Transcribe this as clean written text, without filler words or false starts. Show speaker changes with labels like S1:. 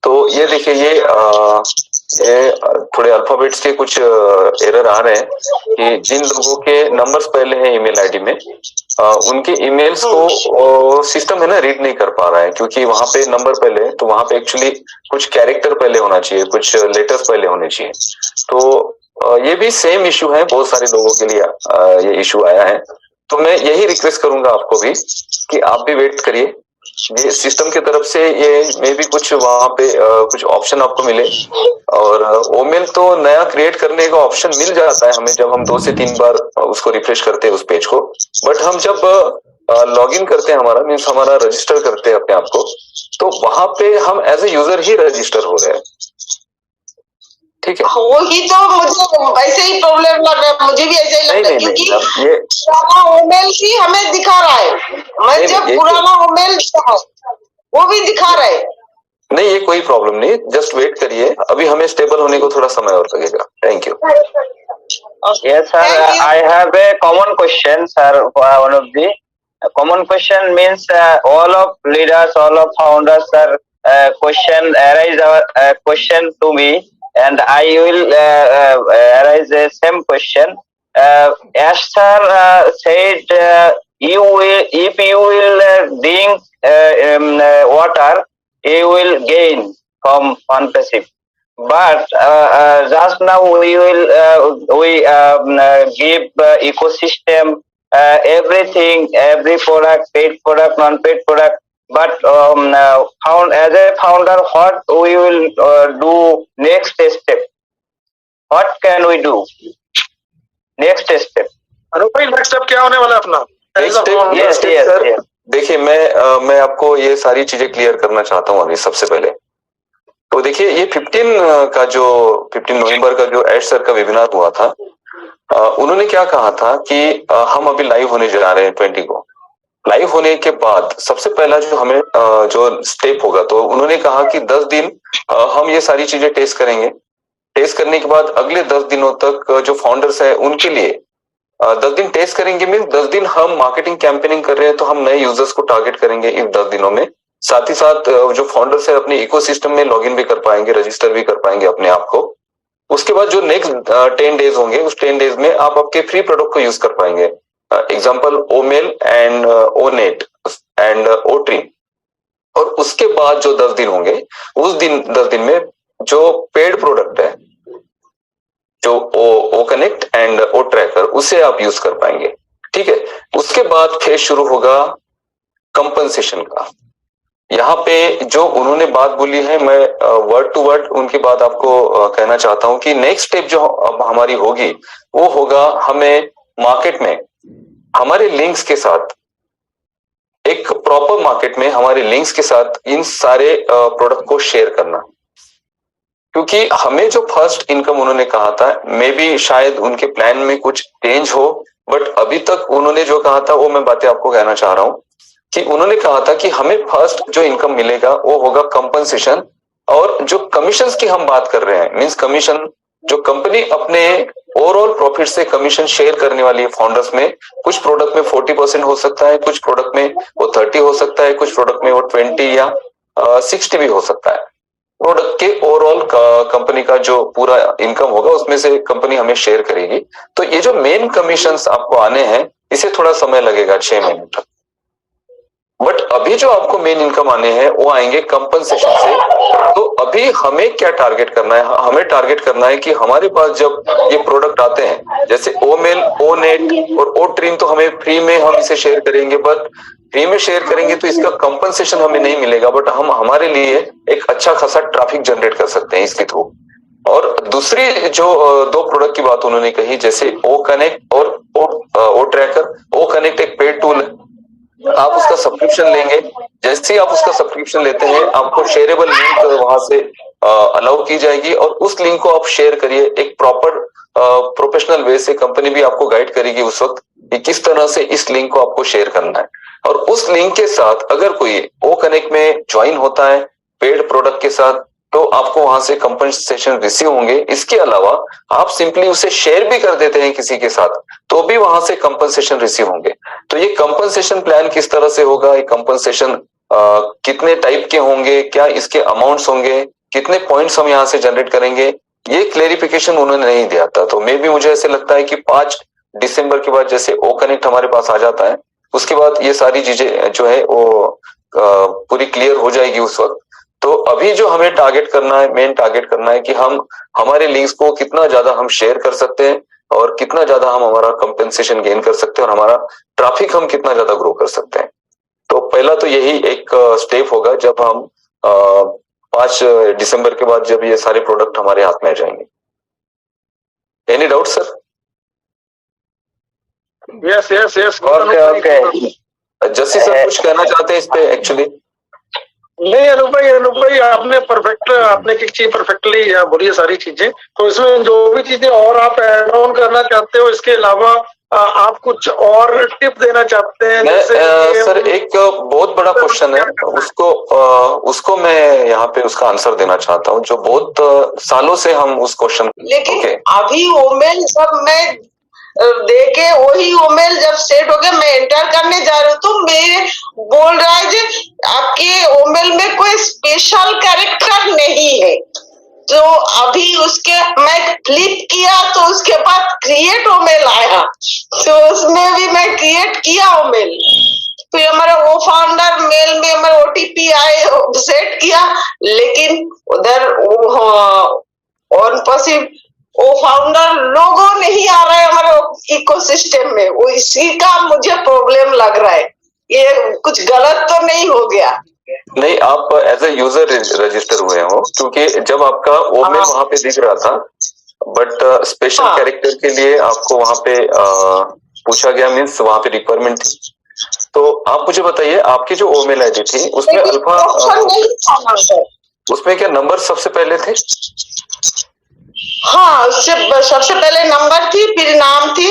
S1: तो ये देखिए ये थोड़े अल्फाबेट्स के कुछ एरर आ रहे हैं कि जिन लोगों के नंबर्स पहले हैं ईमेल आईडी में उनके ईमेल्स को सिस्टम है ना रीड नहीं कर पा रहा है, क्योंकि वहां पे नंबर पहले है, तो वहां पे एक्चुअली कुछ कैरेक्टर पहले होना चाहिए, कुछ लेटर्स पहले होने चाहिए। तो ये भी सेम इशू है, बहुत सारे लोगों के लिए ये इशू आया है। तो मैं यही रिक्वेस्ट करूंगा आपको भी कि आप भी वेट करिए, ये सिस्टम की तरफ से ये मे भी कुछ वहां पे कुछ ऑप्शन आपको मिले। और ओमेल तो नया क्रिएट करने का ऑप्शन मिल जाता है हमें जब हम 2 से 3 बार उसको रिफ्रेश करते हैं उस पेज को। बट हम जब लॉग इन करते हैं, हमारा मीन्स हमारा रजिस्टर करते हैं अपने आप को, तो वहां पे हम एज ए यूजर ही रजिस्टर हो रहे हैं। ठीक है,
S2: वही तो मुझे ऐसे ही प्रॉब्लम लग रहा है, मुझे भी ऐसे ही लगता है, क्योंकि
S1: ये
S2: पुराना ईमेल ही हमें दिखा रहा है। मैं जब पुराना ईमेल वो भी दिखा रहा है।
S1: नहीं, ये कोई प्रॉब्लम नहीं, जस्ट वेट करिए, अभी हमें स्टेबल होने को थोड़ा समय और लगेगा। Thank you.
S3: Yes, sir. I have a common question, sir. One of the common question means all of leaders, all of founders, sir, question arise our question to me, and I will arise the same question. As sir said, you will, if you will drink water, you will gain from partnership. But just now we will give ecosystem everything, every product, paid product, non-paid product. But as a founder, what we will do next step? What can we do? Next step.
S4: Next step क्या होने वाला है अपना?
S1: Yes. देखिए, मैं आपको ये सारी चीजें क्लियर करना चाहता हूँ अभी सबसे पहले। तो देखिए, ये 15 नवंबर का जो एड सर का वेबिनार हुआ था, उन्होंने क्या कहा था कि हम अभी लाइव होने जा रहे हैं 20 को। लाइव होने के बाद सबसे पहला जो हमें जो स्टेप होगा, तो उन्होंने कहा कि 10 दिन हम ये सारी चीजें टेस्ट करेंगे। टेस्ट करने के बाद अगले 10 दिनों तक जो फाउंडर्स है उनके लिए 10 दिन टेस्ट करेंगे। मीन 10 दिन हम मार्केटिंग कैंपेनिंग कर रहे हैं, तो हम नए यूजर्स को टारगेट करेंगे इन 10 दिनों में। साथ ही साथ जो फाउंडर्स है अपने इकोसिस्टम में लॉगिन भी कर पाएंगे, रजिस्टर भी कर पाएंगे अपने आप को। उसके बाद जो नेक्स्ट 10 डेज होंगे, उस 10 डेज में आप आपके फ्री प्रोडक्ट को यूज कर पाएंगे। एग्जांपल ओमेल एंड ओनेट एंड ओट्रीम। और उसके बाद जो 10 दिन होंगे, उस 10 दिन में जो पेड प्रोडक्ट है, जो O connect and O tracker, उसे आप यूज कर पाएंगे। ठीक है, उसके बाद फेज शुरू होगा कंपनसेशन का। यहाँ पे जो उन्होंने बात बोली है, मैं वर्ड टू वर्ड उनकी बात आपको कहना चाहता हूँ कि नेक्स्ट स्टेप जो अब हमारी होगी, वो होगा हमें मार्केट में हमारे लिंक्स के साथ, एक प्रॉपर मार्केट में हमारे लिंक्स के साथ इन सारे प्रोडक्ट को शेयर करना। क्योंकि हमें जो फर्स्ट इनकम उन्होंने कहा था, मे बी शायद उनके प्लान में कुछ चेंज हो, बट अभी तक उन्होंने जो कहा था वो मैं बातें आपको कहना चाह रहा हूँ कि उन्होंने कहा था कि हमें फर्स्ट जो इनकम मिलेगा वो होगा कंपनसेशन। और जो कमीशंस की हम बात कर रहे हैं, मींस कमीशन जो कंपनी अपने ओवरऑल प्रॉफिट से कमीशन शेयर करने वाली है फाउंडर्स में। कुछ प्रोडक्ट में 40% हो सकता है, कुछ प्रोडक्ट में वो 30 हो सकता है, कुछ प्रोडक्ट में वो 20 या 60 भी हो सकता है। प्रोडक्ट के ओवरऑल कंपनी का जो पूरा इनकम होगा उसमें से कंपनी हमें शेयर करेगी। तो ये जो मेन कमीशंस आपको आने हैं, इसे थोड़ा समय लगेगा, 6 महीने तक। बट अभी जो आपको मेन इनकम आने हैं वो आएंगे कंपनसेशन से। तो अभी हमें क्या टारगेट करना है? हमें टारगेट करना है कि हमारे पास जब ये प्रोडक्ट आते हैं, जैसे ओमेल, ओनेट और ओट्रीम, तो हमें फ्री में हम इसे शेयर करेंगे। बट फ्री में शेयर करेंगे तो इसका कंपनसेशन हमें नहीं मिलेगा, बट हम हमारे लिए एक अच्छा खासा ट्रैफिक जनरेट कर सकते हैं इसके थ्रू। और दूसरी जो 2 प्रोडक्ट की बात उन्होंने कही, जैसे ओ कनेक्ट और ओ ट्रैकर। ओ कनेक्ट एक पेड टूल है, आप उसका सब्सक्रिप्शन लेंगे। जैसे ही आप उसका सब्सक्रिप्शन लेते हैं, आपको शेयरेबल लिंक वहां से अलाउ की जाएगी और उस लिंक को आप शेयर करिए। एक प्रॉपर प्रोफेशनल वे से कंपनी भी आपको गाइड करेगी उस वक्त कि किस तरह से इस लिंक को आपको शेयर करना है। और उस लिंक के साथ अगर कोई ओ कनेक्ट में ज्वाइन होता है पेड प्रोडक्ट के साथ, तो आपको वहां से कंपनसेशन रिसीव होंगे। इसके अलावा आप सिंपली उसे शेयर भी कर देते हैं किसी के साथ, तो भी वहां से कंपनसेशन रिसीव होंगे। तो ये कंपनसेशन प्लान किस तरह से होगा, ये कंपनसेशन कितने टाइप के होंगे, क्या इसके अमाउंट्स होंगे, कितने पॉइंट्स हम यहाँ से जनरेट करेंगे, ये क्लेरिफिकेशन उन्होंने नहीं दिया था। तो मे भी मुझे ऐसे लगता है कि 5 दिसंबर के बाद जैसे ओ कनेक्ट हमारे पास आ जाता है, उसके बाद ये सारी चीजें जो है वो पूरी क्लियर हो जाएगी उस वक्त। तो अभी जो हमें टारगेट करना है, मेन टारगेट करना है कि हम हमारे लिंक्स को कितना ज्यादा हम शेयर कर सकते हैं और कितना ज्यादा हम हमारा कंपेंसेशन गेन कर सकते हैं और हमारा ट्रैफिक हम कितना ज्यादा ग्रो कर सकते हैं। तो पहला तो यही एक स्टेप होगा जब हम 5 दिसंबर के बाद जब ये सारे प्रोडक्ट हमारे हाथ में आ जाएंगे। Any doubt sir?
S4: Yes yes yes.
S3: Okay
S1: Jassi sir कुछ कहना चाहते हैं इस पे एक्चुअली?
S4: नहीं अनूप भाई आपने आपने एक चीज परफेक्टली बोली है सारी चीजें। तो इसमें जो भी चीजें और आप ऐड ऑन करना चाहते हो, इसके अलावा आप कुछ और टिप देना चाहते हैं?
S1: सर एक बहुत बड़ा क्वेश्चन है, उसको मैं यहाँ पे उसका आंसर देना चाहता हूँ, जो बहुत सालों से हम उस क्वेश्चन।
S2: लेकिन अभी ओमेल सब मैं देखे वही ओमेल जब सेट हो गया, मैं एंटर करने जा रहा हूँ तो मेरे बोल रहा है जी आपके ओमेल में कोई स्पेशल कैरेक्टर नहीं है। तो अभी उसके मैं क्लिक किया तो उसके बाद क्रिएट ओमेल आया, तो उसमें भी मैं क्रिएट किया ओमेल। फिर हमारा वो फाउंडर मेल में हमारा ओटीपी आए, सेट किया, लेकिन उधर ऑन पॉसिबल वो फाउंडर लोगो नहीं आ रहा है हमारे इकोसिस्टम में। वो इसी का मुझे प्रॉब्लम लग रहा है, ये कुछ गलत तो नहीं हो गया?
S1: नहीं, आप एज ए यूजर रजिस्टर हुए हो, क्योंकि जब आपका ओमेल वहां पे दिख रहा था, बट स्पेशल कैरेक्टर के लिए आपको वहां पे पूछा गया, मीन्स वहां पे रिक्वायरमेंट थी। तो आप मुझे बताइए आपकी जो ओमेल आईडी थी उसमें अल्फा, उसमें क्या नंबर सबसे पहले थे?
S2: हाँ, सबसे पहले नंबर थी, फिर नाम थी,